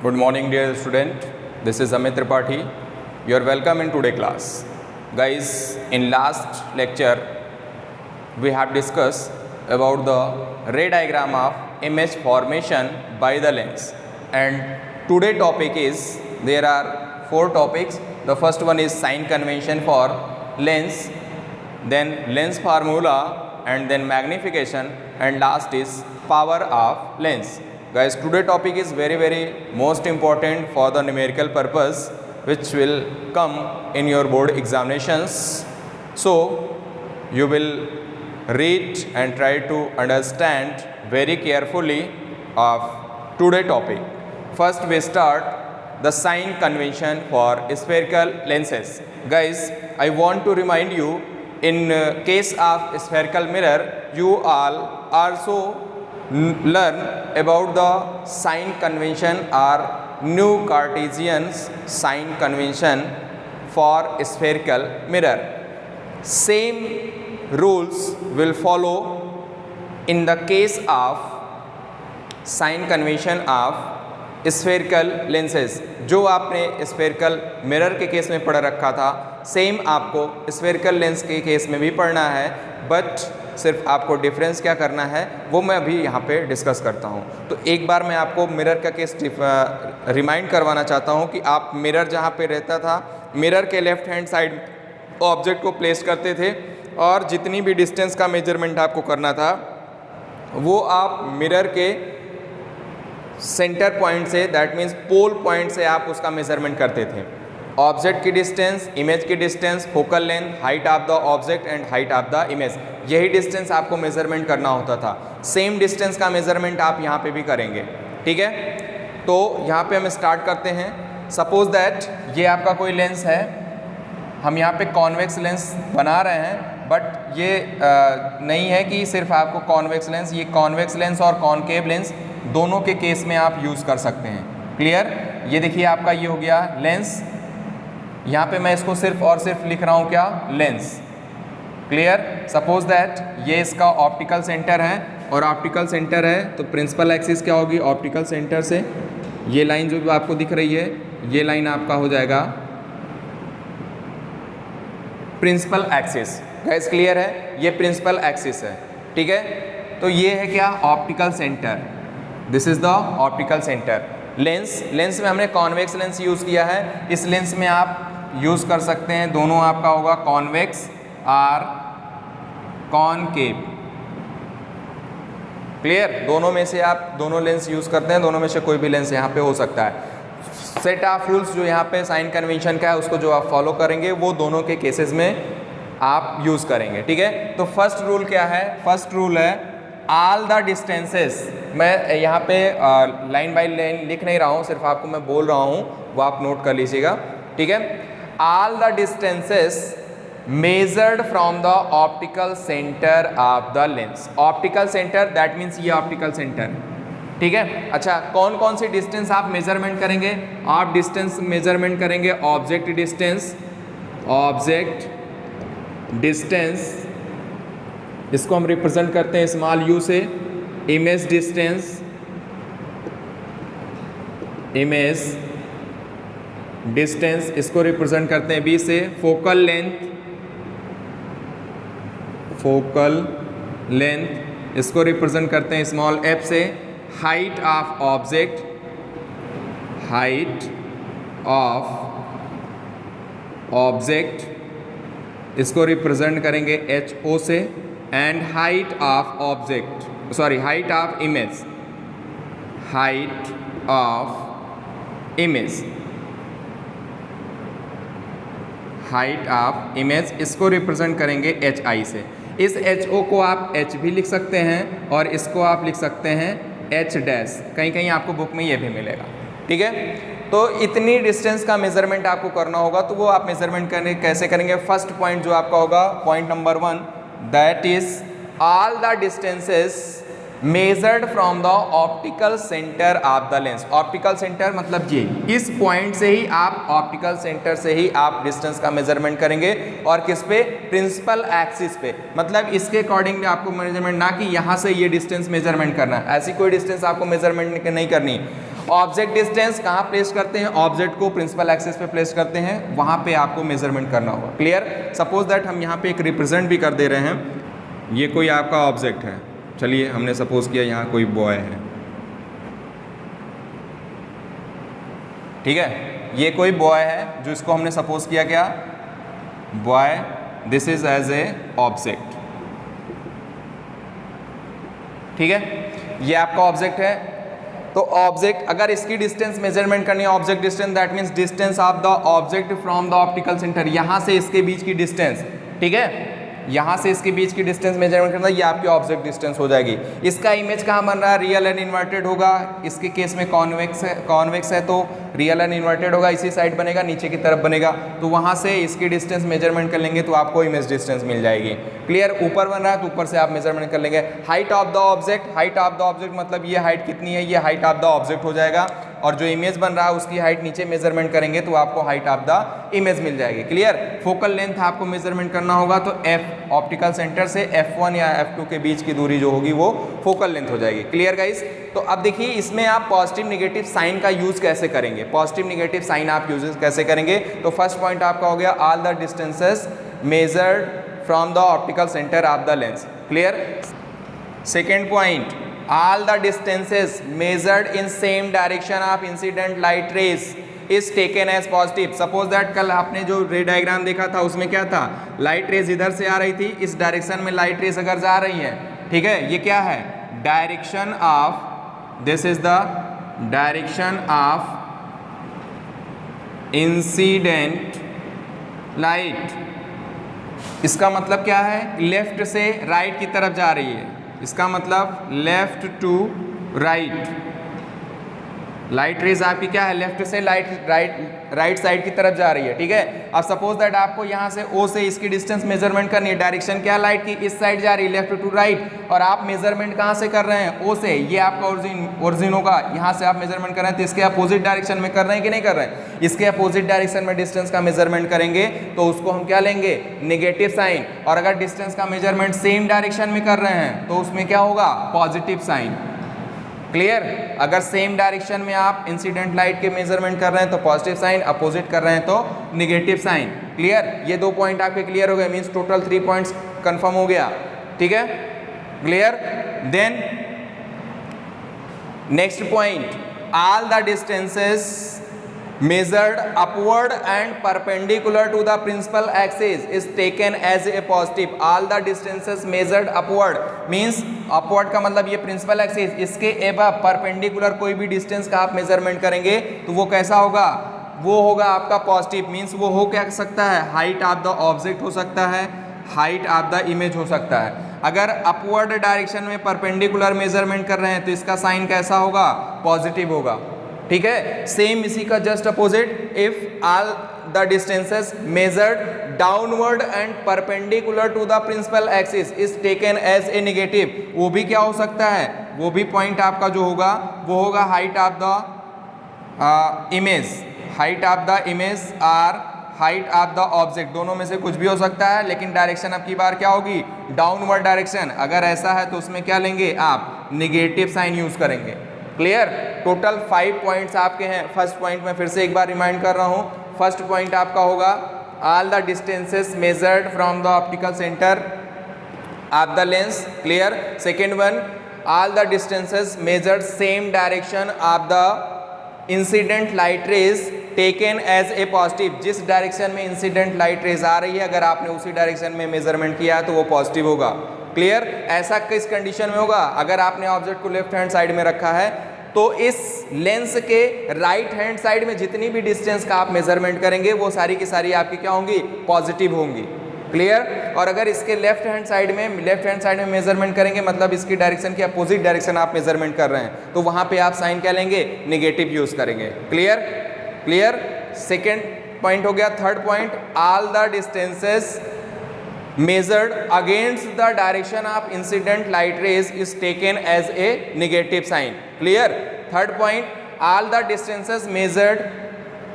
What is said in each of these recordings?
Good morning, dear student. This is Amit Tripathi. You are welcome in today class. Guys, in last lecture, we have discussed about the ray diagram of image formation by the lens. And today topic is, there are 4 topics. The first one is sign convention for lens, then lens formula, and then magnification, and last is power of lens. Guys, today topic is very most important for the numerical purpose, which will come in your board examinations. So you will read and try to understand very carefully of today topic. First we start the sign convention for spherical lenses. Guys, I want to remind you, in case of spherical mirror, you all also learn about the sign convention or new Cartesian sign convention for spherical mirror. Same rules will follow in the case of sign convention of spherical lenses. जो आपने spherical mirror के case में पढ़ रखा था, same आपको spherical lens के case में भी पढ़ना है, बट सिर्फ आपको डिफरेंस क्या करना है वो मैं अभी यहाँ पे डिस्कस करता हूँ। तो एक बार मैं आपको मिरर का केस रिमाइंड करवाना चाहता हूँ कि आप मिरर जहाँ पे रहता था, मिरर के लेफ्ट हैंड साइड ऑब्जेक्ट को प्लेस करते थे और जितनी भी डिस्टेंस का मेजरमेंट आपको करना था वो आप मिरर के सेंटर पॉइंट से, दैट मीन्स पोल पॉइंट से आप उसका मेजरमेंट करते थे। ऑब्जेक्ट की डिस्टेंस, इमेज की distance, focal length, height of the object and height of the image, यही डिस्टेंस आपको मेजरमेंट करना होता था। सेम डिस्टेंस का मेजरमेंट आप यहाँ पे भी करेंगे, ठीक है। तो यहाँ पे हम स्टार्ट करते हैं। सपोज दैट ये आपका कोई लेंस है, हम यहाँ पे कॉन्वेक्स लेंस बना रहे हैं, बट ये नहीं है कि सिर्फ आपको कॉन्वेक्स लेंस, ये कॉन्वेक्स लेंस और कॉनकेव लेंस दोनों के केस में आप यूज़ कर सकते हैं। क्लियर? ये देखिए आपका ये हो गया लेंस, यहाँ पे मैं इसको सिर्फ और सिर्फ लिख रहा हूँ क्या, लेंस। क्लियर? सपोज दैट ये इसका ऑप्टिकल सेंटर है, और ऑप्टिकल सेंटर है तो प्रिंसिपल एक्सिस क्या होगी, ऑप्टिकल सेंटर से ये लाइन जो भी आपको दिख रही है, ये लाइन आपका हो जाएगा प्रिंसिपल एक्सिस। गाइस क्लियर है? ये प्रिंसिपल एक्सिस है, ठीक है। तो ये है क्या, optical centre. This is the optical centre. Lens में हमने कॉन्वेक्स लेंस यूज़ किया है, इस लेंस में आप यूज़ कर सकते हैं, दोनों आपका होगा कॉन्वेक्स और कॉनकेव। क्लियर? दोनों में से आप दोनों लेंस यूज़ करते हैं, दोनों में से कोई भी लेंस यहाँ पे हो सकता है। सेट ऑफ रूल्स जो यहाँ पे साइन कन्वेंशन का है उसको जो आप फॉलो करेंगे वो दोनों के केसेस में आप यूज़ करेंगे, ठीक है। तो फर्स्ट रूल क्या है? फर्स्ट रूल है ऑल द डिस्टेंसेस। मैं यहाँ पे लाइन बाय लाइन लिख नहीं रहा हूँ, सिर्फ आपको मैं बोल रहा हूँ, वो आप नोट कर लीजिएगा, ठीक है। All the distances measured from the optical centre of the lens. Optical centre that means ये ऑप्टिकल सेंटर, ठीक है। अच्छा, कौन कौन सी डिस्टेंस आप मेजरमेंट करेंगे? आप डिस्टेंस मेजरमेंट करेंगे ऑब्जेक्ट डिस्टेंस, ऑब्जेक्ट डिस्टेंस, इसको हम रिप्रेजेंट करते हैं स्मॉल यू से। इमेज डिस्टेंस, इमेज डिस्टेंस इसको रिप्रेजेंट करते हैं बी से। फोकल लेंथ, फोकल लेंथ इसको रिप्रेजेंट करते हैं स्मॉल एफ से। Height of object, height of object इसको रिप्रेजेंट करेंगे एच ओ से। And height of object, sorry height of image, height of image, height of image इसको represent करेंगे H I से। इस एच ओ को आप एच भी लिख सकते हैं और इसको आप लिख सकते हैं एच डैश, कहीं कहीं आपको बुक में ये भी मिलेगा, ठीक है। तो इतनी डिस्टेंस का मेजरमेंट आपको करना होगा, तो वो आप मेजरमेंट करने कैसे करेंगे? फर्स्ट पॉइंट जो आपका होगा, point number 1, that is all the distances measured from the optical centre of the lens. Optical centre मतलब ये, इस पॉइंट से ही आप, ऑप्टिकल सेंटर से ही आप डिस्टेंस का मेजरमेंट करेंगे। और किस पे? प्रिंसिपल एक्सिस पे, मतलब इसके अकॉर्डिंग आपको मेजरमेंट, ना कि यहाँ से ये डिस्टेंस मेजरमेंट करना, ऐसी कोई डिस्टेंस आपको मेजरमेंट नहीं करनी। ऑब्जेक्ट डिस्टेंस कहाँ प्लेस करते हैं, ऑब्जेक्ट को प्रिंसिपल एक्सिस पे प्लेस करते हैं, वहाँ पे आपको मेजरमेंट करना होगा। क्लियर। सपोज दैट हम यहाँ पे एक रिप्रेजेंट भी कर दे रहे हैं, ये कोई आपका ऑब्जेक्ट है, चलिए हमने सपोज किया यहाँ कोई बॉय है, ठीक है, ये कोई बॉय है जो इसको हमने सपोज किया क्या, boy, this is as a object, ठीक है, ये आपका ऑब्जेक्ट है। तो ऑब्जेक्ट, अगर इसकी डिस्टेंस मेजरमेंट करनी है, object distance that means distance of the object from the optical centre, यहाँ से इसके बीच की डिस्टेंस, ठीक है, यहाँ से इसके बीच की डिस्टेंस मेजरमेंट करना, ये आपकी ऑब्जेक्ट डिस्टेंस हो जाएगी। इसका इमेज कहाँ बन रहा है, रियल एंड इन्वर्टेड होगा, इसके केस में कॉन्वेक्स है तो रियल एंड इन्वर्टेड होगा, इसी साइड बनेगा, नीचे की तरफ बनेगा, तो वहाँ से इसकी डिस्टेंस मेजरमेंट कर लेंगे तो आपको इमेज डिस्टेंस मिल जाएगी। क्लियर। ऊपर बन रहा है तो ऊपर से आप मेजरमेंट कर लेंगे। Height of the object, height of the object मतलब ये हाइट कितनी है, ये हाइट ऑफ द ऑब्जेक्ट हो जाएगा, और जो इमेज बन रहा है उसकी हाइट नीचे मेजरमेंट करेंगे तो आपको हाइट ऑफ द इमेज मिल जाएगी। क्लियर। फोकल लेंथ आपको मेजरमेंट करना होगा तो एफ, ऑप्टिकल सेंटर से F1 या F2 के बीच की दूरी जो होगी वो फोकल लेंथ हो जाएगी। Clear guys. तो अब देखिए इसमें आप पॉजिटिव नेगेटिव साइन का यूज कैसे करेंगे, पॉजिटिव नेगेटिव साइन आप यूज कैसे करेंगे। तो फर्स्ट पॉइंट आपका हो गया all the distances measured from the optical centre of the lens. Clear. Second point, all the distances measured in same direction of incident light rays is taken as positive। suppose that कल आपने जो रे diagram देखा था उसमें क्या था, light rays इधर से आ रही थी, इस डायरेक्शन में लाइट रेज अगर जा रही है, ठीक है, ये क्या है, direction of, this is the direction of incident light. इसका मतलब क्या है, लेफ्ट से राइट की तरफ जा रही है, इसका मतलब left to right, light rays आपकी क्या है, लेफ्ट से राइट साइड की तरफ जा रही है, ठीक है। अब सपोज दैट आपको यहाँ से O से इसकी डिस्टेंस मेजरमेंट करनी है, डायरेक्शन क्या लाइट की, इस साइड जा रही है, लेफ्ट टू राइट, और आप मेजरमेंट कहाँ से कर रहे हैं, O से, ये आपका ओरिजिन होगा, यहाँ से आप मेजरमेंट कर रहे हैं तो इसके अपोजिट डायरेक्शन में कर रहे हैं कि नहीं कर रहे हैं, इसके अपोजिट डायरेक्शन में डिस्टेंस का मेजरमेंट करेंगे तो उसको हम क्या लेंगे, नेगेटिव साइन, और अगर डिस्टेंस का मेजरमेंट सेम डायरेक्शन में कर रहे हैं तो उसमें क्या होगा, पॉजिटिव साइन। क्लियर। अगर सेम डायरेक्शन में आप इंसिडेंट लाइट के मेजरमेंट कर रहे हैं तो पॉजिटिव साइन, अपोजिट कर रहे हैं तो नेगेटिव साइन। क्लियर। ये 2 पॉइंट आपके क्लियर हो गए, मींस टोटल 3 पॉइंट्स कंफर्म हो गया, ठीक है। Clear. Then next point, all the distances measured upward and perpendicular to the principal axis is taken as a positive। all the distances measured upward means upward का मतलब ये principal axis, इसके above perpendicular कोई भी distance का आप measurement करेंगे तो वो कैसा होगा, वो होगा आपका पॉजिटिव। मीन्स वो हो क्या सकता है, हाइट ऑफ द ऑब्जेक्ट हो सकता है, हाइट ऑफ द इमेज हो सकता है। अगर अपवर्ड डायरेक्शन में परपेंडिकुलर मेजरमेंट कर रहे हैं तो इसका साइन कैसा होगा, पॉजिटिव होगा, ठीक है। सेम इसी का just opposite, if all the distances measured downward and perpendicular to the principal axis is taken as a negative, वो भी क्या हो सकता है, वो भी पॉइंट आपका जो होगा वो होगा height of the image, height of the image और हाइट ऑफ द ऑब्जेक्ट, दोनों में से कुछ भी हो सकता है, लेकिन डायरेक्शन अब की बार क्या होगी, डाउनवर्ड डायरेक्शन। अगर ऐसा है तो उसमें क्या लेंगे आप, निगेटिव साइन यूज करेंगे। क्लियर। टोटल 5 पॉइंट्स आपके हैं। फर्स्ट पॉइंट में फिर से एक बार रिमाइंड कर रहा हूँ, फर्स्ट पॉइंट आपका होगा all the distances measured from the optical centre of the lens. Clear. Second one, all the distances measured same direction of the incident light rays taken as a positive. जिस direction में incident light rays आ रही है अगर आपने उसी direction में measurement किया है तो वो पॉजिटिव होगा। क्लियर। ऐसा किस कंडीशन में होगा, अगर आपने ऑब्जेक्ट को लेफ्ट हैंड साइड में रखा है तो इस लेंस के राइट हैंड साइड में जितनी भी डिस्टेंस का आप मेजरमेंट करेंगे वो सारी की सारी आपकी क्या होंगी, पॉजिटिव होंगी। क्लियर। और अगर इसके लेफ्ट हैंड साइड में मेजरमेंट करेंगे मतलब इसकी डायरेक्शन की अपोजिट डायरेक्शन आप मेजरमेंट कर रहे हैं तो वहां पे आप साइन क्या लेंगे, नेगेटिव यूज करेंगे। क्लियर। क्लियर। सेकेंड पॉइंट हो गया। Third point, all the distances measured against the direction of incident light rays is taken as a negative sign. Clear. Third point, all the distances measured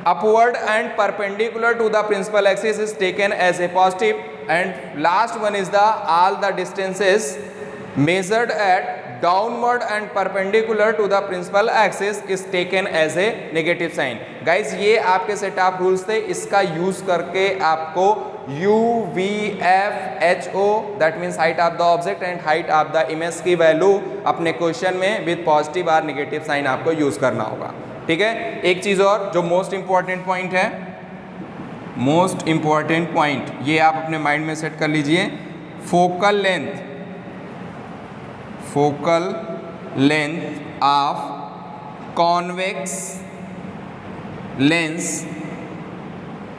upward and perpendicular to the principal axis is taken as a positive. And last one is the all the distances measured at downward and perpendicular to the principal axis is taken as a negative sign. Guys ये आपके set of rules थे, इसका use करके आपको UVFHO that means height of the object and height of the image की value अपने question में with positive और नेगेटिव साइन आपको यूज करना होगा। ठीक है, एक चीज और जो मोस्ट इंपॉर्टेंट पॉइंट है, मोस्ट इंपॉर्टेंट पॉइंट ये आप अपने माइंड में सेट कर लीजिए, focal length, focal length of convex lens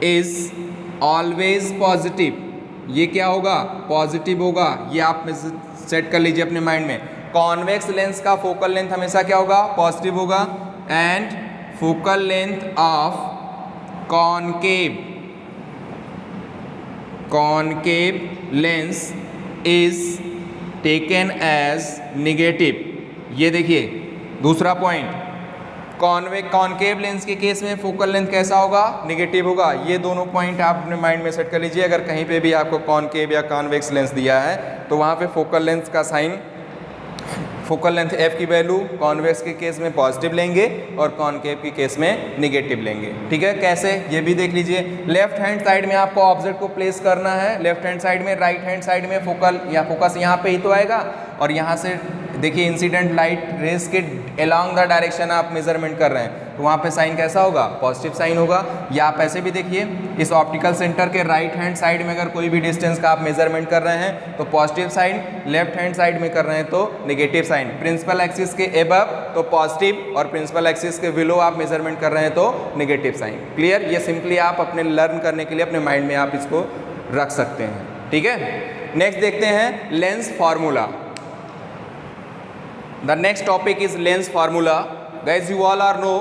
is always positive. ये क्या होगा? पॉजिटिव होगा। ये आप सेट कर लीजिए अपने माइंड में, कॉन्वेक्स लेंस का फोकल लेंथ हमेशा क्या होगा? पॉजिटिव होगा। And focal length of concave, concave lens is taken as negative. ये देखिए दूसरा पॉइंट, कॉनकेव लेंस के केस में फोकल लेंथ कैसा होगा? नेगेटिव होगा। ये दोनों पॉइंट आप अपने माइंड में सेट कर लीजिए। अगर कहीं पे भी आपको कॉनकेव या कॉन्वेक्स लेंस दिया है तो वहाँ पे फोकल लेंथ का साइन, फोकल लेंथ f की वैल्यू कॉन्वेक्स के केस में पॉजिटिव लेंगे और कॉनकेव के केस में नेगेटिव लेंगे। ठीक है, कैसे ये भी देख लीजिए। लेफ्ट हैंड साइड में आपको ऑब्जेक्ट को प्लेस करना है, लेफ्ट हैंड साइड में, राइट हैंड साइड में फोकल या फोकस यहाँ पे ही तो आएगा और यहाँ से देखिए इंसिडेंट लाइट रेस के अलोंग द डायरेक्शन आप मेजरमेंट कर रहे हैं तो वहाँ पे साइन कैसा होगा? पॉजिटिव साइन होगा। या आप ऐसे भी देखिए, इस ऑप्टिकल सेंटर के राइट हैंड साइड में अगर कोई भी डिस्टेंस का आप मेजरमेंट कर रहे हैं तो positive sign, left hand side में कर रहे हैं तो नेगेटिव साइन। प्रिंसिपल एक्सिस के एबव तो पॉजिटिव और प्रिंसिपल एक्सिस के बिलो आप मेजरमेंट कर रहे हैं तो नेगेटिव साइन। क्लियर? ये सिंपली आप अपने लर्न करने के लिए अपने माइंड में आप इसको रख सकते हैं। ठीक है, नेक्स्ट देखते हैं lens formula. The next topic is lens formula. Guys, you all are know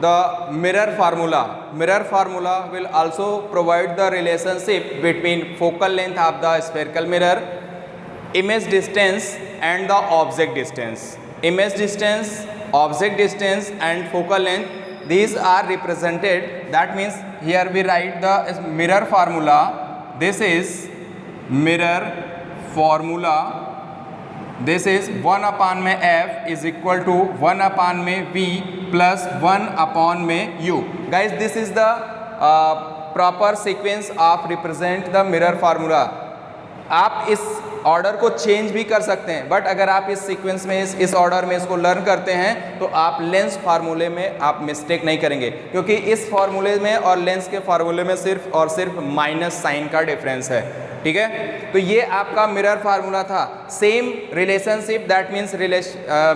the mirror formula. Mirror formula will also provide the relationship between focal length of the spherical mirror, image distance and the object distance. Image distance, object distance and focal length, these are represented. That means here we write the mirror formula. This is mirror formula. This is 1 upon में f is equal to 1 upon में v plus 1 upon में u. Guys, this is the proper sequence of represent the mirror formula. आप इस order को change भी कर सकते हैं, बट अगर आप इस सीक्वेंस में इस ऑर्डर में इसको लर्न करते हैं तो आप लेंस फार्मूले में आप मिस्टेक नहीं करेंगे, क्योंकि इस फार्मूले में और लेंस के फार्मूले में सिर्फ और सिर्फ माइनस साइन का डिफरेंस है। ठीक है, तो ये आपका मिरर फार्मूला था। Same relationship, that means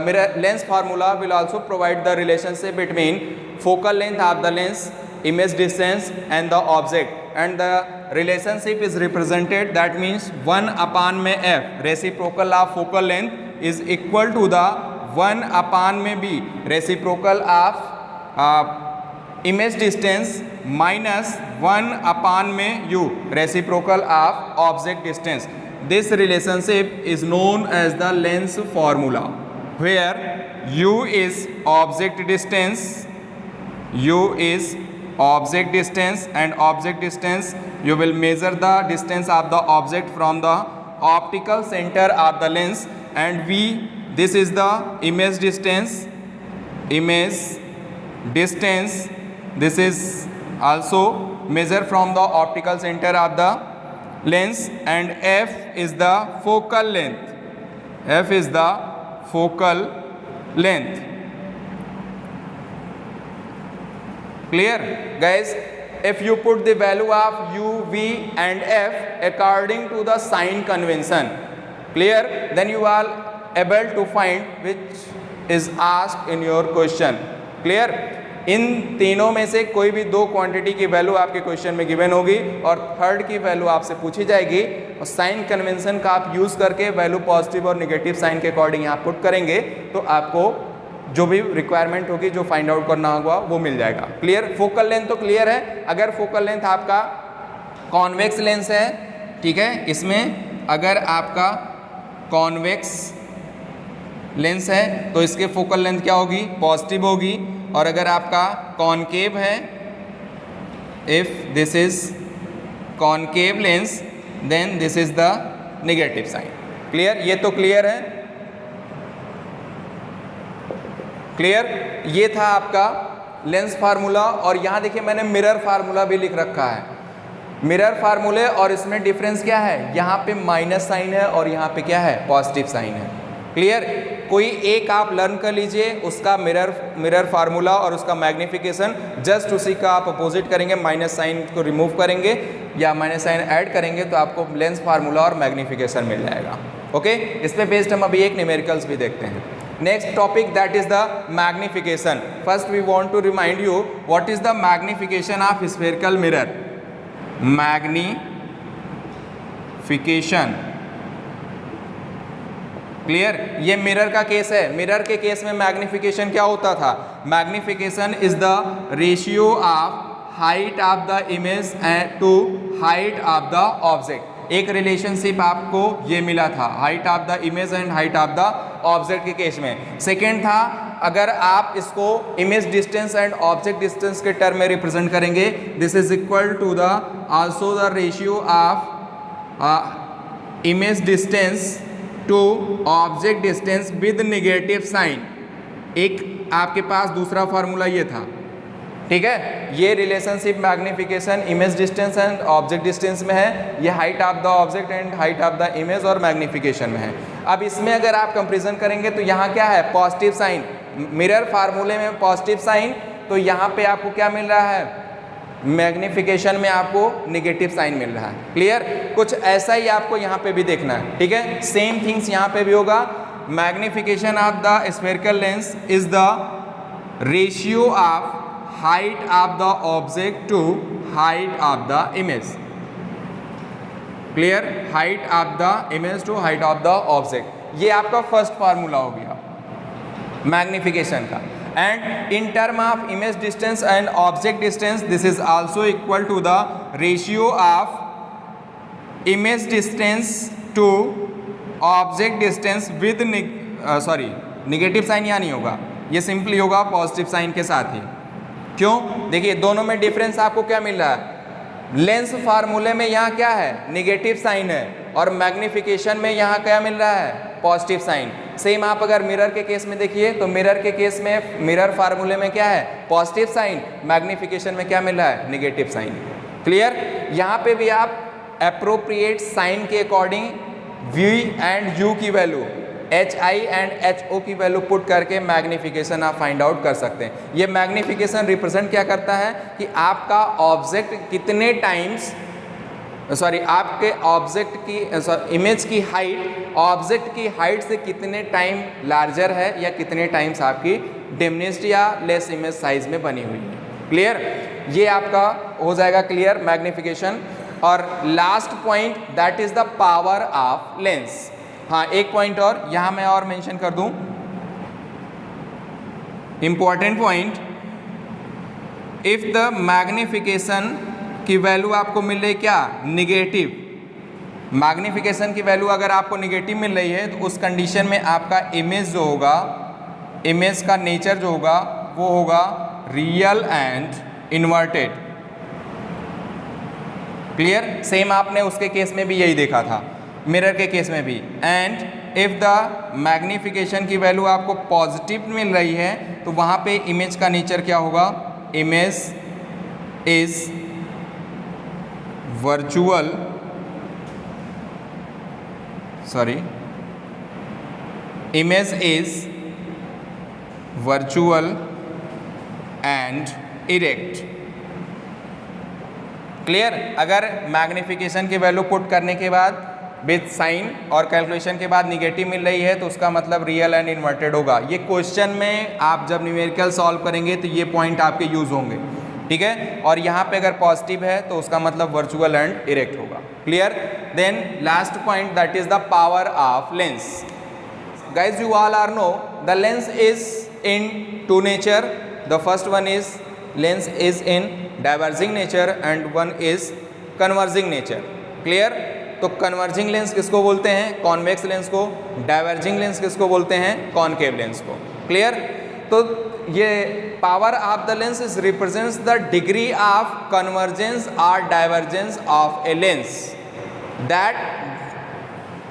mirror lens formula will also provide the relationship between focal length of the lens, image distance and the object, and the relationship is represented, that means 1 upon में f, reciprocal of focal length is equal to the 1 upon में b, reciprocal of image distance minus 1 upon में u, reciprocal of object distance. This relationship is known as the lens formula, where u is object distance, u is object distance, and object distance you will measure the distance of the object from the optical center of the lens, and v, this is the image distance, this is also measured from the optical center of the lens, and f is the focal length, f is the focal length. Clear? Guys, if you put the value of u, v and f according to the sign convention, clear, then you are able to find which is asked in your question. Clear? इन तीनों में से कोई भी दो quantity की value आपके question में given होगी और थर्ड की वैल्यू आपसे पूछी जाएगी, और साइन कन्वेंशन का आप यूज़ करके वैल्यू पॉजिटिव और नेगेटिव साइन के अकॉर्डिंग आप पुट करेंगे तो आपको जो भी रिक्वायरमेंट होगी, जो फाइंड आउट करना होगा वो मिल जाएगा। क्लियर? फोकल लेंथ तो क्लियर है। अगर फोकल लेंथ आपका कॉन्वेक्स लेंस है, ठीक है, इसमें अगर आपका कॉन्वेक्स लेंस है तो इसके फोकल लेंथ क्या होगी? पॉजिटिव होगी। और अगर आपका कॉनकेव है, if this is concave lens then this is the negative sign. Clear? ये तो क्लियर है। क्लियर, ये था आपका लेंस फार्मूला। और यहाँ देखिए मैंने मिरर फार्मूला भी लिख रखा है। मिरर फार्मूले और इसमें डिफरेंस क्या है, यहाँ पे माइनस साइन है और यहाँ पे क्या है, पॉजिटिव साइन है। क्लियर, कोई एक आप लर्न कर लीजिए, उसका मिरर फार्मूला और उसका मैग्निफिकेशन, जस्ट उसी का आप अपोजिट करेंगे, माइनस साइन को रिमूव करेंगे या माइनस साइन ऐड करेंगे तो आपको लेंस फार्मूला और मैग्निफिकेशन मिल जाएगा। ओके, इस पे बेस्ड हम अभी एक न्यूमेरिकल्स भी देखते हैं। Next topic that is the magnification. First we want to remind you what is the magnification of spherical mirror. Magnification, clear, ये मिरर का केस है। मिरर के केस में मैग्निफिकेशन क्या होता था, magnification is the ratio of height of the image to height of the object. एक relationship आपको ये मिला था, height of the image and height of the object के केस में। सेकेंड था, अगर आप इसको image distance and object distance के टर्म में रिप्रेजेंट करेंगे, this is equal to the also the ratio of image distance to object distance with negative sign. एक आपके पास दूसरा फार्मूला ये था, ठीक है। ये relationship magnification image distance and object distance में है, ये height of the object and height of the image और मैग्निफिकेशन में है। अब इसमें अगर आप कंपेरिजन करेंगे तो यहाँ क्या है, पॉजिटिव साइन। मिरर फार्मूले में पॉजिटिव साइन, तो यहाँ पे आपको क्या मिल रहा है, मैग्निफिकेशन में आपको नेगेटिव साइन मिल रहा है। क्लियर, कुछ ऐसा ही आपको यहाँ पे भी देखना है, ठीक है। सेम थिंग्स यहाँ पे भी होगा। Magnification of the spherical lens is the ratio of height of the object to height of the image. Clear, height of the image to height of the object, ये आपका फर्स्ट फार्मूला हो गया magnification का। And in term of image distance and object distance, this is also equal to the ratio of image distance to object distance with negative sign यहाँ नहीं होगा, ये simply होगा पॉजिटिव साइन के साथ ही। क्यों, देखिए दोनों में डिफरेंस आपको क्या मिल रहा है, लेंस फार्मूले में यहाँ क्या है, नेगेटिव साइन है, और मैग्निफिकेशन में यहाँ क्या मिल रहा है, पॉजिटिव साइन। सेम आप अगर मिरर के केस में देखिए तो मिरर के केस में मिरर फार्मूले में क्या है, पॉजिटिव साइन, मैग्निफिकेशन में क्या मिल रहा है, नेगेटिव साइन। क्लियर, यहाँ पे भी आप अप्रोप्रिएट साइन के अकॉर्डिंग वी एंड यू की value, H I and H O की वैल्यू पुट करके मैग्निफिकेशन आप फाइंड आउट कर सकते हैं। ये मैग्निफिकेशन रिप्रेजेंट क्या करता है कि आपका ऑब्जेक्ट कितने टाइम्स आपके ऑब्जेक्ट की इमेज की हाइट ऑब्जेक्ट की हाइट से कितने टाइम लार्जर है या कितने टाइम्स आपकी डिमिनिश्ड या लेस इमेज साइज में बनी हुई है। क्लियर, ये आपका हो जाएगा क्लियर मैग्निफिकेशन। और last point that is the power of lens. हाँ, एक पॉइंट और यहाँ मैं और मेंशन कर दूं, important point, if the magnification की वैल्यू आपको मिल रही क्या, निगेटिव, मैग्निफिकेशन की वैल्यू अगर आपको निगेटिव मिल रही है तो उस कंडीशन में आपका इमेज जो होगा, इमेज का नेचर जो होगा वो होगा real and inverted. Clear, same आपने उसके केस में भी यही देखा था, मिरर के केस में भी। एंड इफ द मैग्निफिकेशन की वैल्यू आपको पॉजिटिव मिल रही है तो वहाँ पे इमेज का नेचर क्या होगा, image is virtual image is virtual and erect. Clear, अगर मैग्निफिकेशन की वैल्यू पुट करने के बाद विथ साइन और कैलकुलेशन के बाद निगेटिव मिल रही है तो उसका मतलब रियल एंड इन्वर्टेड होगा। ये क्वेश्चन में आप जब न्यूमेरिकल सॉल्व करेंगे तो ये पॉइंट आपके यूज होंगे, ठीक है। और यहाँ पे अगर पॉजिटिव है तो उसका मतलब वर्चुअल एंड इरेक्ट होगा। Clear, then last point that is the power of lens. Guys you all are know the lens is in two nature. The first one is lens is in diverging nature and one is converging nature. Clear, तो converging lens किसको बोलते हैं, convex lens को। Diverging lens किसको बोलते हैं, concave lens को। Clear, तो ये power of the lens is represents the degree of convergence और divergence of a lens that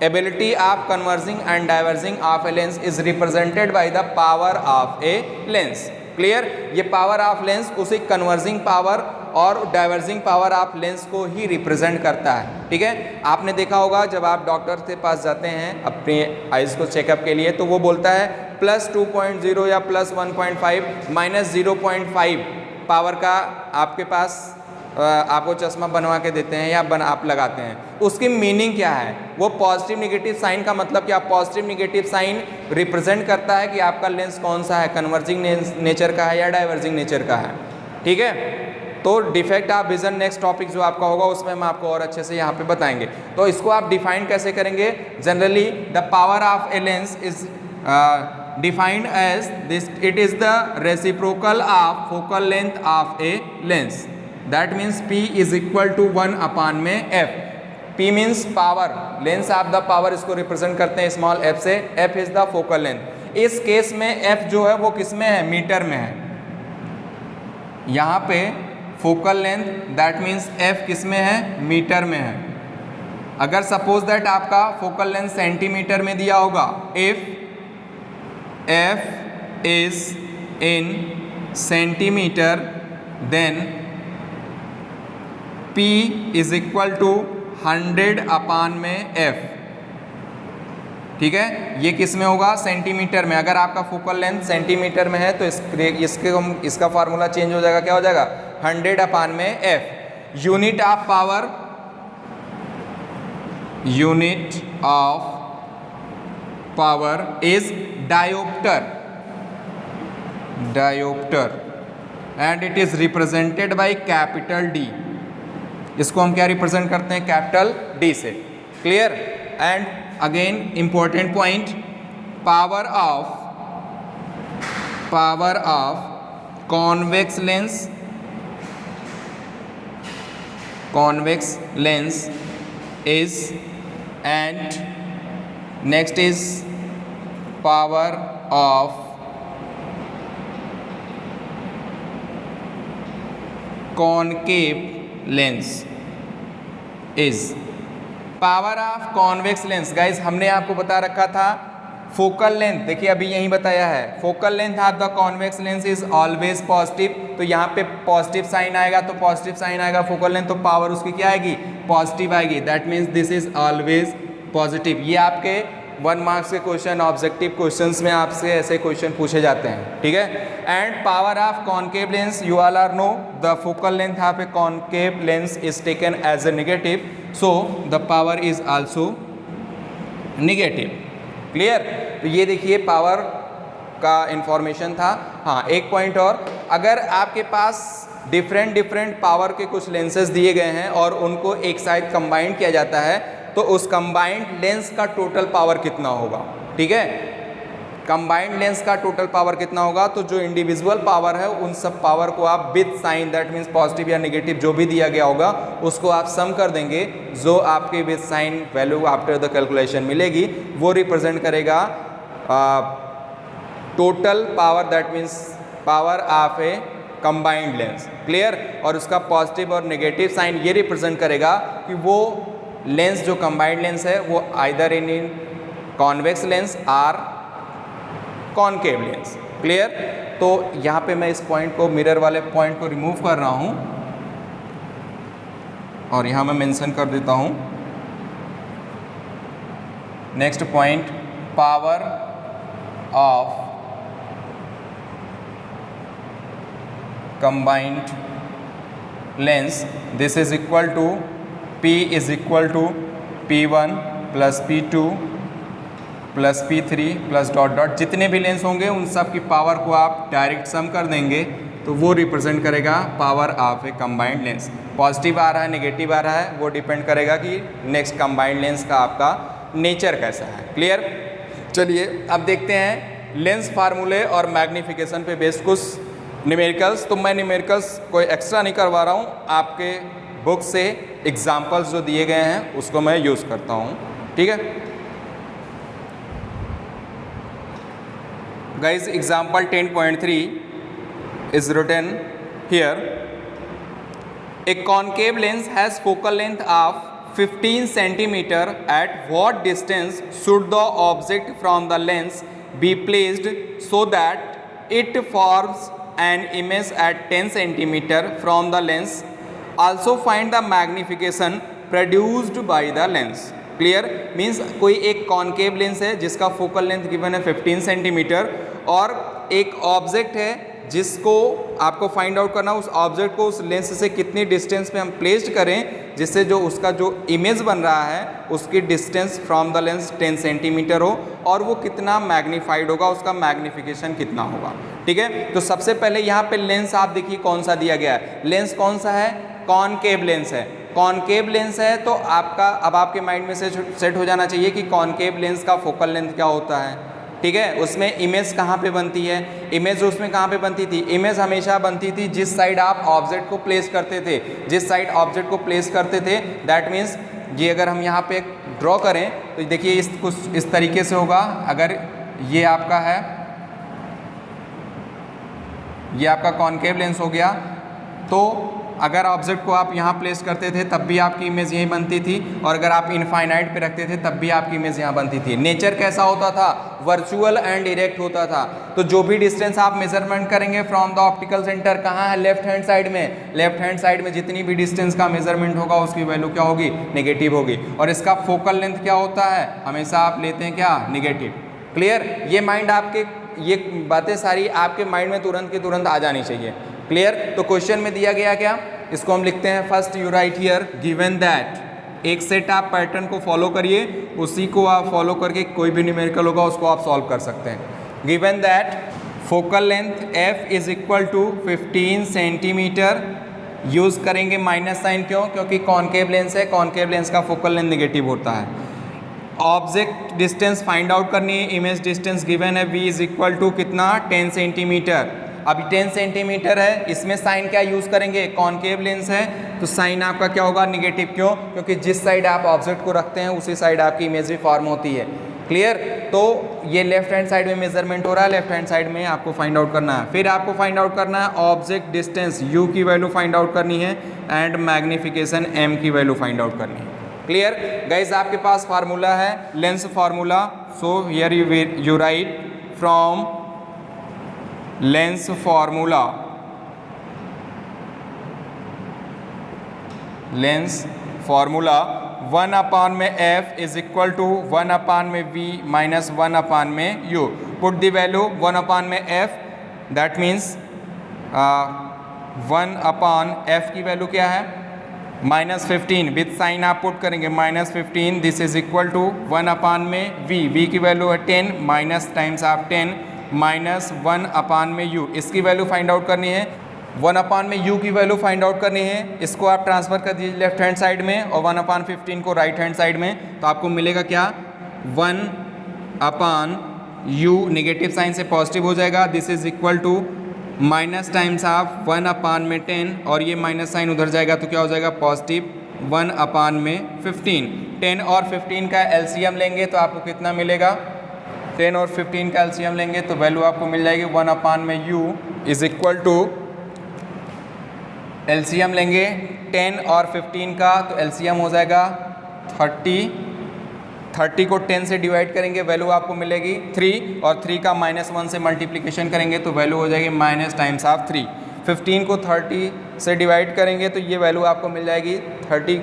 ability of converging and diverging of a lens is represented by the power of a lens. Clear, ये power of lens उसी converging power और diverging power of lens को ही represent करता है. ठीक है, आपने देखा होगा जब आप डॉक्टर के पास जाते हैं अपनी आइज़ को चेकअप के लिए, तो वो बोलता है +2.0 या +1.5 -0.5 पावर का आपके पास आपको चश्मा बनवा के देते हैं या आप लगाते हैं. उसकी मीनिंग क्या है? वो पॉजिटिव निगेटिव साइन का मतलब क्या? पॉजिटिव निगेटिव साइन रिप्रेजेंट करता है कि आपका लेंस कौन सा है, कन्वर्जिंग नेचर का है या डाइवर्जिंग नेचर का है. ठीक है, तो defect of vision next topic जो आपका होगा उसमें हम आपको और अच्छे से यहाँ पे बताएंगे. तो इसको आप डिफाइन कैसे करेंगे? Generally the power of a lens is defined as this, it is the reciprocal of focal length of a lens. That means P is equal to 1 में F. P means power, lens of the power, इसको represent करते हैं small f से. F is the focal length. इस केस में F जो है वो किस में है? मीटर में है. यहाँ पे focal length that means F किस में है? मीटर में है. अगर सपोज दैट आपका फोकल लेंथ सेंटीमीटर में दिया होगा, if F is in centimetre then P is equal to 100 में F. ठीक है, ये किस में होगा? सेंटीमीटर में. अगर आपका फोकल लेंथ सेंटीमीटर में है तो इसका फार्मूला चेंज हो जाएगा. क्या हो जाएगा? 100 में F. Unit of power, unit of power is dioptre, dioptre, and it is represented by capital D. इसको हम क्या रिप्रेजेंट करते हैं? कैपिटल D से. Clear. And again important point, power of convex lens, convex lens is, and next is power of concave lens is. Power of convex lens guys हमने आपको बता रखा था फोकल लेंथ. देखिए अभी यही बताया है, focal length of the convex lens is always positive. तो यहाँ पे पॉजिटिव साइन आएगा, तो पॉजिटिव साइन आएगा फोकल लेंथ, तो पावर उसकी क्या आएगी? पॉजिटिव आएगी. That means this is always positive. ये आपके 1 मार्क्स के क्वेश्चन, ऑब्जेक्टिव क्वेश्चंस में आपसे ऐसे क्वेश्चन पूछे जाते हैं. ठीक है. And power of concave lens, you all are know the focal length of a concave lens is taken as a negative, so the power is also negative. Clear. तो ये देखिए पावर का इंफॉर्मेशन था. हाँ, एक पॉइंट और, अगर आपके पास डिफरेंट पावर के कुछ लेंसेज दिए गए हैं और उनको एक साइड कंबाइंड किया जाता है, तो उस कंबाइंड लेंस का टोटल पावर कितना होगा? ठीक है, कंबाइंड लेंस का टोटल पावर कितना होगा? तो जो इंडिविजुअल पावर है उन सब पावर को आप with sign, that means positive या नेगेटिव जो भी दिया गया होगा उसको आप सम कर देंगे. जो आपके with sign value after the calculation मिलेगी वो रिप्रेजेंट करेगा total power, that means power of a combined lens. Clear. और उसका पॉजिटिव और नेगेटिव साइन ये रिप्रेजेंट करेगा कि वो लेंस जो कंबाइंड लेंस है वो आइदर इन कॉन्वेक्स लेंस और कॉनकेव लेंस. क्लियर. तो यहाँ पे मैं इस पॉइंट को, मिरर वाले पॉइंट को रिमूव कर रहा हूँ और यहाँ मैं मेंशन कर देता हूँ. Next point, power of combined lens, this is equal to P is equal to P1 plus P2 plus P3 plus dot dot. जितने भी लेंस होंगे उन सब की पावर को आप डायरेक्ट सम कर देंगे तो वो रिप्रेजेंट करेगा power of a combined lens. Positive आ रहा है, नेगेटिव आ रहा है, वो डिपेंड करेगा कि नेक्स्ट कंबाइंड लेंस का आपका नेचर कैसा है. क्लियर. चलिए अब देखते हैं लेंस फार्मूले और मैग्नीफिकेशन पे बेस्ड कुछ न्यूमेरिकल्स. तो मैं न्यूमेरिकल्स कोई एक्स्ट्रा नहीं करवा रहा हूँ, आपके बुक से एग्जाम्पल्स जो दिए गए हैं उसको मैं यूज़ करता हूँ. ठीक है guys. Example 10.3 is written here. A concave lens has focal length of 15 centimeter, at what distance should the object from the lens be placed so that it forms an image at 10 centimeter from the lens? Also find the magnification produced by the lens. Clear? Means कोई एक concave lens है जिसका focal length given है 15 centimetre और एक object है जिसको आपको फाइंड आउट करना, उस ऑब्जेक्ट को उस लेंस से कितनी डिस्टेंस पे हम प्लेस्ड करें जिससे जो उसका जो इमेज बन रहा है उसकी distance from the lens 10 centimetre हो और वो कितना मैग्नीफाइड होगा, उसका मैग्निफिकेशन कितना होगा। ठीक है, तो सबसे पहले यहाँ पे लेंस आप देखिए कौन सा दिया गया है। लेंस कौन सा है? कॉनकेव लेंस है। कॉनकेव लेंस है तो आपका अब आपके माइंड में से सेट हो जाना चाहिए कि कॉनकेव लेंस का फोकल लेंथ क्या होता है। ठीक है, उसमें इमेज कहाँ पे बनती है? इमेज उसमें कहाँ पे बनती थी? इमेज हमेशा बनती थी जिस साइड आप ऑब्जेक्ट को प्लेस करते थे, जिस साइड ऑब्जेक्ट को प्लेस करते थे। दैट मीन्स ये अगर हम यहाँ पे ड्रॉ करें तो देखिए इस कुछ इस तरीके से होगा। अगर ये आपका है, ये आपका कॉनकेव लेंस हो गया, तो अगर ऑब्जेक्ट को आप यहाँ प्लेस करते थे तब भी आपकी इमेज यहीं बनती थी और अगर आप इनफाइनाइट पे रखते थे तब भी आपकी इमेज यहाँ बनती थी। नेचर कैसा होता था? वर्चुअल एंड डायरेक्ट होता था। तो जो भी डिस्टेंस आप मेजरमेंट करेंगे फ्रॉम द ऑप्टिकल सेंटर कहाँ है? लेफ्ट हैंड साइड में। लेफ्ट हैंड साइड में जितनी भी डिस्टेंस का मेजरमेंट होगा उसकी वैल्यू क्या होगी? नेगेटिव होगी। और इसका फोकल लेंथ क्या होता है? हमेशा आप लेते हैं क्या? नेगेटिव। क्लियर? ये माइंड आपके, ये बातें सारी आपके माइंड में तुरंत की तुरंत आ जानी चाहिए। क्लियर? तो क्वेश्चन में दिया गया क्या, इसको हम लिखते हैं first you right here given that. एक सेट आप पैटर्न को फॉलो करिए, उसी को आप फॉलो करके कोई भी न्यूमेरिकल होगा उसको आप सॉल्व कर सकते हैं। Given that focal length f is equal to 15 centimetre. Use करेंगे माइनस साइन, क्यों? क्योंकि कॉनकेव लेंस है, कॉनकेव लेंस का फोकल लेंथ नेगेटिव होता है। ऑब्जेक्ट डिस्टेंस फाइंड आउट करनी है, इमेज डिस्टेंस गिवन है v इज इक्वल टू कितना? 10 सेंटीमीटर। अभी 10 सेंटीमीटर है, इसमें साइन क्या यूज़ करेंगे? कॉनकेव लेंस है तो साइन आपका क्या होगा? निगेटिव। क्यों? क्योंकि जिस साइड आप ऑब्जेक्ट को रखते हैं उसी साइड आपकी इमेज भी फॉर्म होती है। क्लियर? तो ये लेफ्ट हैंड साइड में मेजरमेंट हो रहा है, लेफ्ट हैंड साइड में आपको फाइंड आउट करना है। फिर आपको फाइंड आउट करना है ऑब्जेक्ट डिस्टेंस u की वैल्यू फाइंड आउट करनी है एंड मैग्निफिकेशन m की वैल्यू फाइंड आउट करनी है। Clear guys? आपके पास फार्मूला है lens formula. So here you right from lens formula, lens formula 1 upon में f is equal to 1 upon में v माइनस 1 अपान में u। Put the value 1 upon में f, that means 1 upon f की value क्या है? Minus 15 with sign आप put करेंगे minus 15। This is equal to 1 upon में v की वैल्यू है 10 माइनस टाइम्स आप 10 माइनस 1 अपान में u। इसकी वैल्यू फाइंड आउट करनी है, 1 अपान में u की वैल्यू फाइंड आउट करनी है। इसको आप ट्रांसफर कर दीजिए लेफ्ट हैंड साइड में और 1 अपान 15 को राइट हैंड साइड में, तो आपको मिलेगा क्या? 1 अपान u नेगेटिव साइन से पॉजिटिव हो जाएगा। This is equal to minus times आप 1 अपान में 10 और ये माइनस साइन उधर जाएगा तो क्या हो जाएगा? पॉजिटिव 1 अपान में 15। 10 और 15 का एलसीएम लेंगे तो आपको कितना मिलेगा? 10 और 15 का एलसीएम लेंगे तो वैल्यू आपको मिल जाएगी 1 अपान में u is equal to, LCM लेंगे 10 और 15 का तो एलसीएम हो जाएगा 30। 30 को 10 से डिवाइड करेंगे वैल्यू आपको मिलेगी 3 और 3 का -1 से मल्टीप्लिकेशन करेंगे तो वैल्यू हो जाएगी माइनस टाइम्स ऑफ 3। 15 को 30 से डिवाइड करेंगे तो ये वैल्यू आपको मिल जाएगी 30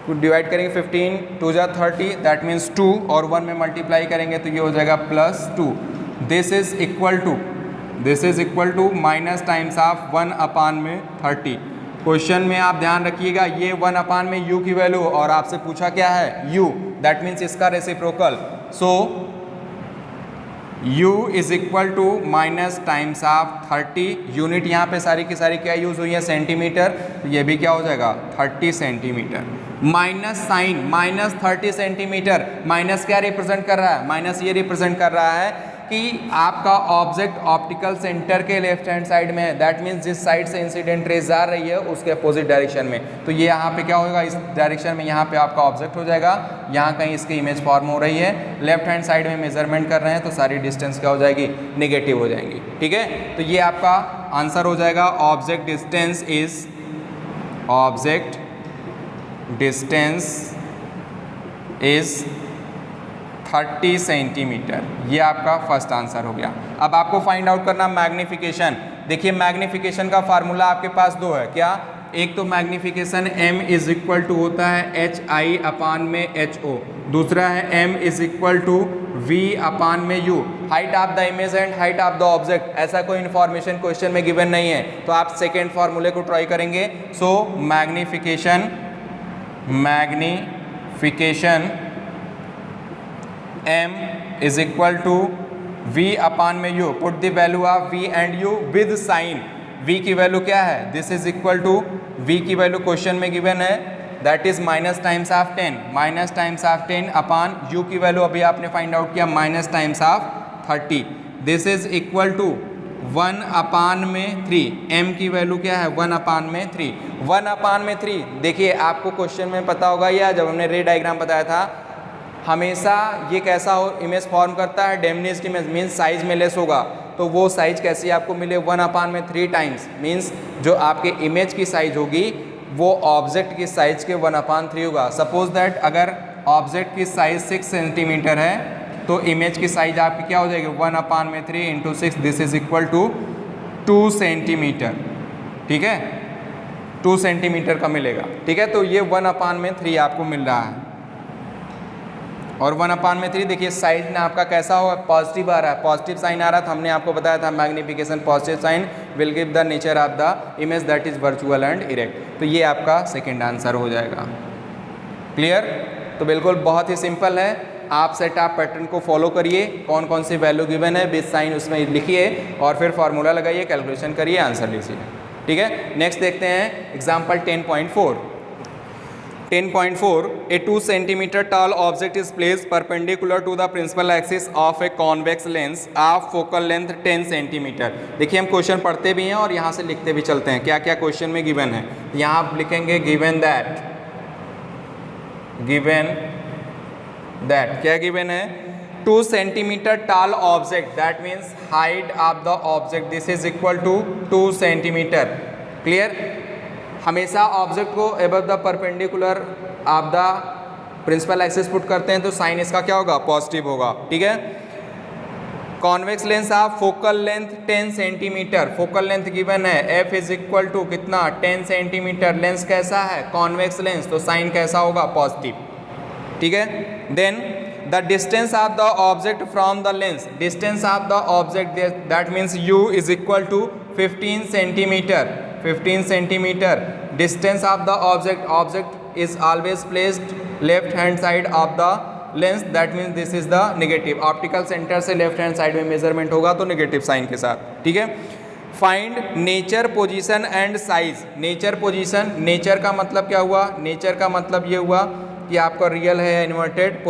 को डिवाइड करेंगे 15 2 जा 30 दैट मीन्स 2 और 1 में मल्टीप्लाई करेंगे तो ये हो जाएगा +2। This is equal to minus times of 1 upon में 30। क्वेश्चन में आप ध्यान रखिएगा ये 1 अपान में u की वैल्यू और आपसे पूछा क्या है? u, दैट मीन्स इसका reciprocal. So u is equal to minus times of 30। Unit यहाँ पे सारी की सारी क्या यूज़ हुई है? सेंटीमीटर। तो ये भी क्या हो जाएगा? 30 centimetre. Minus sign -30 centimetre, minus क्या रिप्रेजेंट कर रहा है? माइनस ये रिप्रेजेंट कर रहा है कि आपका ऑब्जेक्ट ऑप्टिकल सेंटर के लेफ्ट हैंड साइड में है। दैट मीन्स जिस साइड से इंसिडेंट रेज आ रही है उसके अपोजिट डायरेक्शन में। तो ये यहाँ पे क्या होगा? इस डायरेक्शन में यहाँ पे आपका ऑब्जेक्ट हो जाएगा, यहाँ कहीं इसकी इमेज फॉर्म हो रही है। लेफ्ट हैंड साइड में मेजरमेंट कर रहे हैं तो सारी डिस्टेंस क्या हो जाएगी? नेगेटिव हो जाएंगी। ठीक है, तो ये आपका आंसर हो जाएगा। Object distance is, object distance is 30 centimetre. ये आपका फर्स्ट आंसर हो गया। अब आपको फाइंड आउट करना मैग्नीफिकेशन। देखिए मैग्नीफिकेशन का फार्मूला आपके पास दो है, क्या? एक तो magnification m is equal to होता है HI अपान में HO, दूसरा है m is equal to V upon में U। Height of the image and height of the object, ऐसा कोई इन्फॉर्मेशन क्वेश्चन में गिवन नहीं है, तो आप सेकेंड फार्मूले को ट्राई करेंगे। So magnification m is equal to V upon में U। Put the value of V and U with sign. V की वैल्यू क्या है? This is equal to, V की वैल्यू क्वेश्चन में गिवन है, that is minus times of 10, minus times of 10 upon U की वैल्यू अभी आपने फाइंड आउट किया minus times of 30। This is equal to 1 upon में 3। m की वैल्यू क्या है? 1 अपान में 3। 1 अपान में 3, देखिए आपको क्वेश्चन में पता होगा या जब हमने रे डायग्राम बताया था, हमेशा ये कैसा हो इमेज फॉर्म करता है? डैमेज्ड इमेज, मीन्स साइज में लेस होगा। तो वो साइज कैसी आपको मिले? 1 अपान में 3 टाइम्स, मीन्स जो आपके इमेज की साइज होगी वो ऑब्जेक्ट की साइज के 1 अपान 3 होगा। सपोज दैट अगर ऑब्जेक्ट की साइज 6 सेंटीमीटर है तो इमेज की साइज आपकी क्या हो जाएगी? 1 अपान में 3 into 6, this is equal to 2 centimetre. ठीक है, 2 सेंटीमीटर का मिलेगा। ठीक है, तो ये 1 अपान में 3 आपको मिल रहा है। और 1 अपान में 3, देखिए साइज ना आपका कैसा होगा? पॉजिटिव आ रहा है, पॉजिटिव साइन आ रहा था। हमने आपको बताया था magnification positive sign will give the nature of the image that is virtual and erect. तो ये आपका सेकंड आंसर हो जाएगा। क्लियर? तो बिल्कुल बहुत ही सिंपल है, आप सेट ऑफ पैटर्न को फॉलो करिए, कौन कौन सी वैल्यू गिवन है विद साइन उसमें लिखिए और फिर फार्मूला लगाइए, कैलकुलेशन करिए, आंसर लीजिए। ठीक है, नेक्स्ट देखते हैं example 10.4। 10.4, a 2 centimeter tall object is placed perpendicular to the principal axis of a convex lens of focal length 10 centimeter। देखिए हम क्वेश्चन पढ़ते भी हैं और यहाँ से लिखते भी चलते हैं क्या क्या क्वेश्चन में गिवन है। यहाँ आप लिखेंगे गिवन दैट क्या गिवन है? 2 centimetre tall object, that means height of the object, this is equal to 2 centimetre. Clear? हमेशा ऑब्जेक्ट को above the perpendicular of the principal axis put करते हैं तो साइन इसका क्या होगा? पॉजिटिव होगा। ठीक है, convex lens of focal length 10 centimetre, focal length given है f इज इक्वल टू कितना? 10 सेंटीमीटर। लेंस कैसा है? कॉन्वेक्स लेंस, तो साइन कैसा होगा? पॉजिटिव। ठीक है, then the distance of the object from the lens, distance of the object that means u is equal to 15 centimetre. 15 centimetre. Distance of the object is always placed left hand side of the lens, that means this is the negative. Optical centre से left hand side में measurement होगा तो negative sign के साथ। ठीक है, find nature position and size. Nature position, nature का मतलब क्या हुआ? नेचर का मतलब ये हुआ कि आपका रियल है या इन्वर्टेड।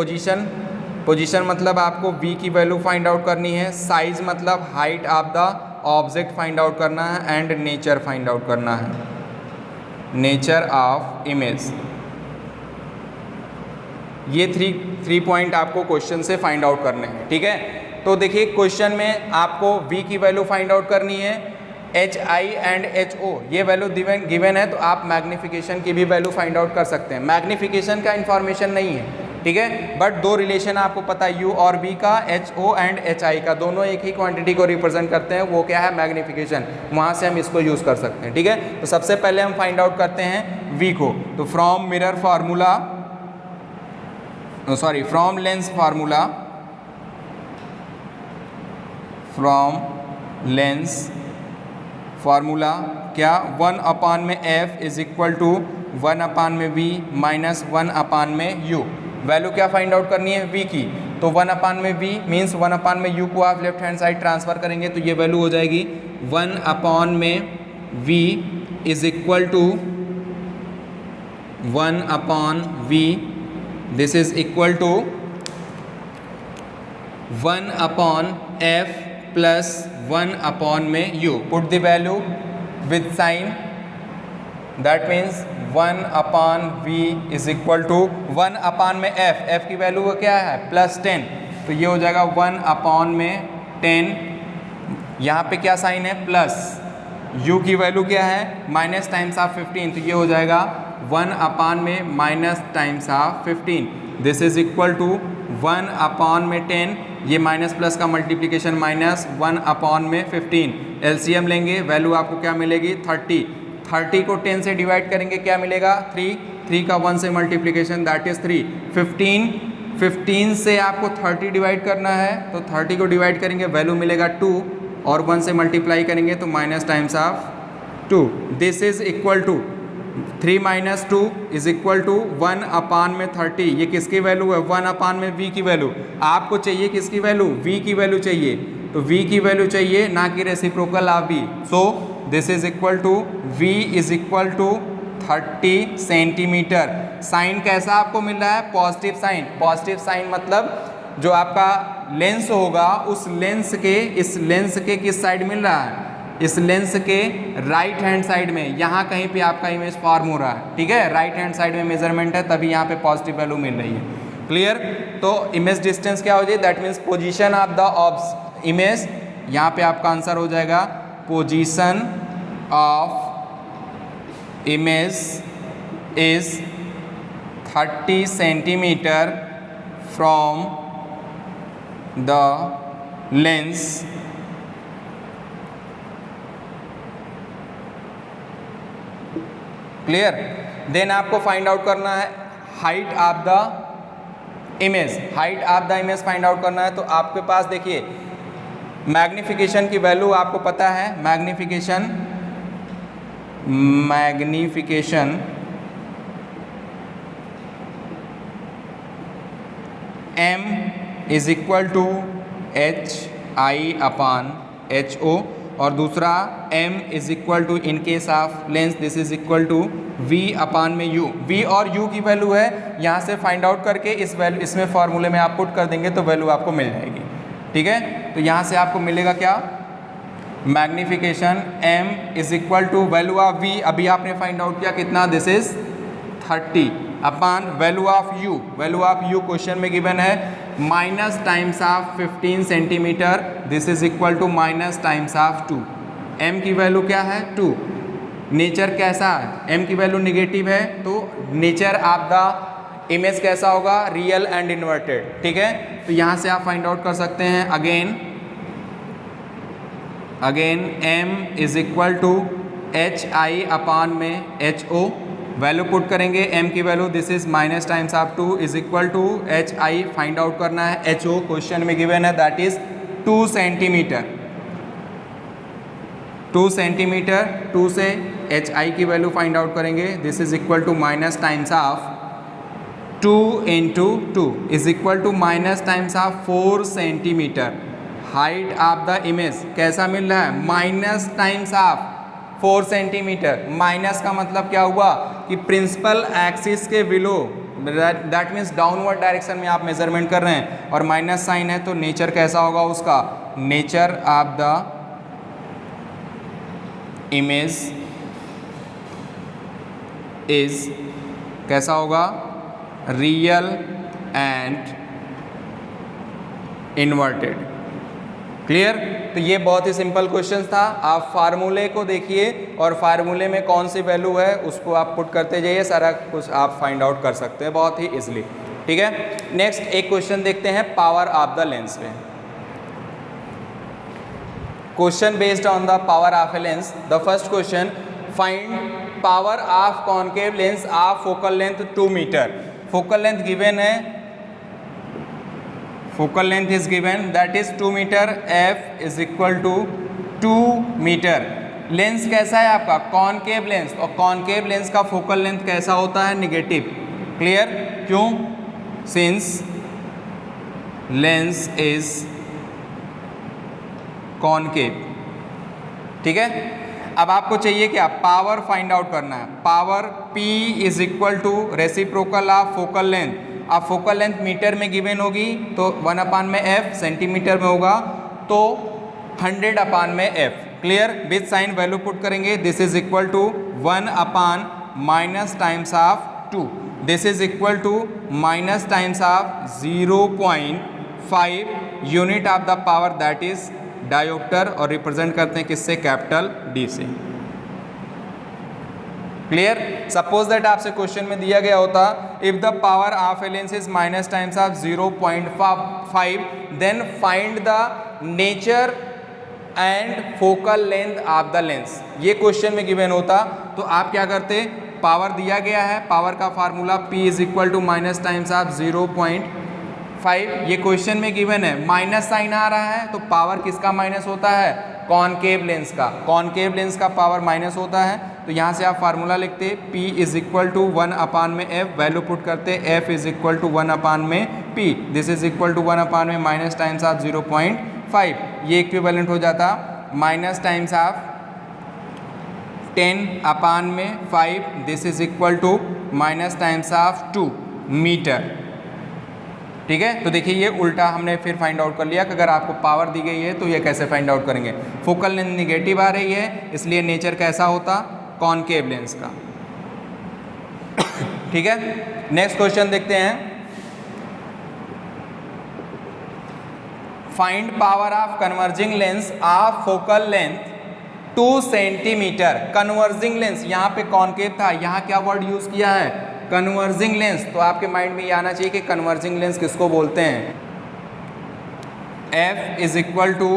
पोजीशन मतलब आपको v की वैल्यू फाइंड आउट करनी है, साइज मतलब height of the object find out करना है एंड नेचर फाइंड आउट करना है, नेचर ऑफ इमेज। ये थ्री पॉइंट आपको क्वेश्चन से फाइंड आउट करने हैं। ठीक है, तो देखिए क्वेश्चन में आपको v की वैल्यू फाइंड आउट करनी है, HI एंड HO ये वैल्यू गिवन है, तो आप मैग्नीफिकेशन की भी वैल्यू फाइंड आउट कर सकते हैं। मैग्नीफिकेशन का इन्फॉर्मेशन नहीं है, ठीक है, बट दो रिलेशन आपको पता है, U और V का, HO एंड HI का, दोनों एक ही क्वांटिटी को रिप्रेजेंट करते हैं, वो क्या है? मैग्नीफिकेशन। वहाँ से हम इसको यूज़ कर सकते हैं। ठीक है, तो सबसे पहले हम फाइंड आउट करते हैं V को। तो from mirror formula, from lens formula, from lens formula क्या? 1 अपान में f is equal to 1 upon में v माइनस 1 अपान में u। वैल्यू क्या फाइंड आउट करनी है? v की। तो 1 अपान में v मीन्स 1 अपान में u को आप लेफ्ट हैंड साइड ट्रांसफर करेंगे तो ये वैल्यू हो जाएगी 1 अपान में v is equal to 1 upon v, this is equal to 1 upon f plus 1 upon में u। Put the value with sign, that means 1 upon v is equal to 1 upon में f की value क्या है? Plus 10, तो ये हो जाएगा 1 upon में 10, यहाँ पे क्या साइन है? प्लस, u की वैल्यू क्या है? माइनस टाइम्स ऑफ 15, तो ये हो जाएगा 1 अपान में minus times of 15, this is equal to 1 upon में 10, ये माइनस प्लस का मल्टीप्लिकेशन माइनस 1 अपान में 15, एलसीएम लेंगे वैल्यू आपको क्या मिलेगी 30, 30 को 10 से डिवाइड करेंगे क्या मिलेगा 3, 3 का 1 से मल्टीप्लिकेशन दैट इज 3, 15 से आपको 30 डिवाइड करना है तो 30 को डिवाइड करेंगे वैल्यू मिलेगा 2 और 1 से मल्टीप्लाई करेंगे तो minus times of 2, this is equal to 3 minus 2 is equal to 1 upon में 30, ये किसकी वैल्यू है 1 अपान में v की वैल्यू, आपको चाहिए किसकी वैल्यू v की वैल्यू चाहिए, तो v की वैल्यू चाहिए ना कि reciprocal of v, so this is equal to v is equal to 30 centimetre. Sign कैसा आपको मिल रहा है पॉजिटिव साइन, पॉजिटिव साइन मतलब जो आपका लेंस होगा उस लेंस के इस लेंस के किस साइड मिल रहा है, इस लेंस के राइट हैंड साइड में, यहाँ कहीं पे आपका इमेज फॉर्म हो रहा है, ठीक है, राइट हैंड साइड में मेजरमेंट है तभी यहाँ पे पॉजिटिव वैल्यू मिल रही है, क्लियर। तो इमेज डिस्टेंस क्या हो जाए, that means position of the image, यहाँ पे आपका आंसर हो जाएगा position of image is 30 centimetre from the lens clear. Then आपको फाइंड आउट करना है height of the image, height of the image find out करना है तो आपके पास देखिए मैग्निफिकेशन की वैल्यू आपको पता है, magnification m is equal to HI upon HO और दूसरा m is equal to in case of lens this is equal to v upon में u, v और u की वैल्यू है यहाँ से फाइंड आउट करके इस वैल्यू इसमें फॉर्मूले में आप पुट कर देंगे तो वैल्यू आपको मिल जाएगी, ठीक है। तो यहाँ से आपको मिलेगा क्या magnification m is equal to value of v, अभी आपने फाइंड आउट किया कितना this is 30 upon value of u, value of u question में गिवन है minus times of 15 centimetre, this is equal to minus times of 2, m की value क्या है 2, nature कैसा है m की वैल्यू निगेटिव है तो नेचर ऑफ द इमेज कैसा होगा रियल एंड इन्वर्टेड, ठीक है। तो यहाँ से आप फाइंड आउट कर सकते हैं again m is equal to HI upon में HO, वैल्यू पुट करेंगे m की value this is minus times of 2 is equal to HI find out करना है HO क्वेश्चन में गिवन है दैट इज 2 सेंटीमीटर, 2 सेंटीमीटर, 2 से HI की value find out करेंगे this is equal to minus times of 2 into 2 is equal to minus times of 4 centimetre. Height of the image कैसा मिल रहा है minus times of 4 centimetre, minus का मतलब क्या हुआ कि प्रिंसिपल एक्सिस के below that means downward direction में आप मेजरमेंट कर रहे हैं और माइनस साइन है तो नेचर कैसा होगा उसका, nature of the image is कैसा होगा रियल एंड इन्वर्टेड, क्लियर। तो ये बहुत ही सिंपल क्वेश्चन था, आप फार्मूले को देखिए और फार्मूले में कौन सी वैल्यू है उसको आप पुट करते जाइए, सारा कुछ आप फाइंड आउट कर सकते हैं बहुत ही इजीली, ठीक है। नेक्स्ट एक क्वेश्चन देखते हैं पावर ऑफ द लेंस पे, question based on the power of a lens. The first question find power of concave lens of focal length 2 metre, focal length given है, focal length is given that is 2 metre, f is equal to 2 metre. Lens कैसा है आपका concave lens, और concave lens का focal length कैसा होता है negative, clear, क्यों, सिंस लेंस इज कॉनकेव, ठीक है। अब आपको चाहिए क्या पावर फाइंड आउट करना है, power P is equal to reciprocal of focal length, अब फोकल लेंथ मीटर में गिवन होगी तो 1 अपान में f, सेंटीमीटर में होगा तो 100 अपान में f, clear. With sign value put करेंगे this is equal to 1 upon minus times of 2, this is equal to minus times of 0.5 unit of the power that is dioptre और represent करते हैं किससे capital D से, clear. Suppose that आपसे question में दिया गया होता if the power of a lens is minus times of 0.5 then find the nature and focal length of the lens. ये क्वेश्चन में गिवन होता तो आप क्या करते, पावर दिया गया है, पावर का formula P is equal to minus times of 0.5, ये क्वेश्चन में गिवन है, माइनस साइन आ रहा है तो पावर किसका माइनस होता है, कॉनकेव लेंस का, कॉनकेव लेंस का पावर माइनस होता है। तो यहाँ से आप फार्मूला लिखते P इज इक्वल टू 1 में F, वैल्यू पुट करते F इज इक्वल टू 1 में P, this is equal to 1 में माइनस टाइम्स ऑफ 0.5, ये इक्विवेलेंट हो जाता माइनस टाइम्स ऑफ 10 में 5, this is equal to minus times of 2 metre. ठीक है, तो देखिए ये उल्टा हमने फिर फाइंड आउट कर लिया कि अगर आपको पावर दी गई है तो ये कैसे फाइंड आउट करेंगे। फोकल लेंथ निगेटिव आ रही है इसलिए नेचर कैसा होता, कॉनकेव लेंस का। ठीक है, नेक्स्ट क्वेश्चन देखते हैं। Find power of converging lens of focal length 2 centimetre. Converging lens, यहाँ पे कॉनकेव था, यहाँ क्या वर्ड यूज किया है, कन्वर्जिंग लेंस। तो आपके माइंड में ये आना चाहिए कि कन्वर्जिंग लेंस किसको बोलते हैं। F is equal to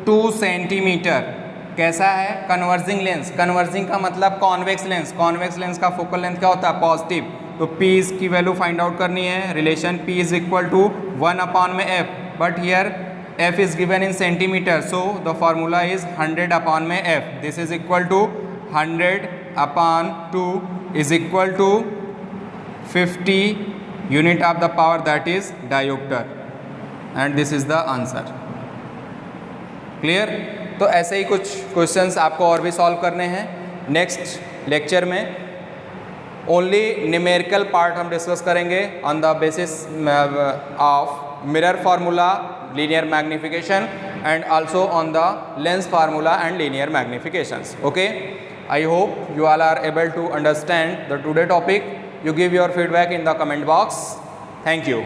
2 centimetre, कैसा है, कन्वर्जिंग लेंस। कन्वर्जिंग का मतलब कॉन्वेक्स लेंस, कॉन्वेक्स लेंस का फोकल लेंथ क्या होता है, पॉजिटिव। तो P की वैल्यू फाइंड आउट करनी है, relation P is equal to 1 में F, but here F is given in centimeter, so the formula is 100 में F, this is equal to 100/2 is equal to 50 unit of the power, that is diopter, and this is the answer. Clear? तो ऐसे ही कुछ questions आपको और भी solve करने हैं next lecture में। ओनली न्यूमेरिकल पार्ट हम डिस्कस करेंगे on the basis of mirror formula, linear magnification, and also on the lens formula and linear magnifications. Okay, I hope you all are able to understand the today topic. You give your feedback in the comment box. Thank you.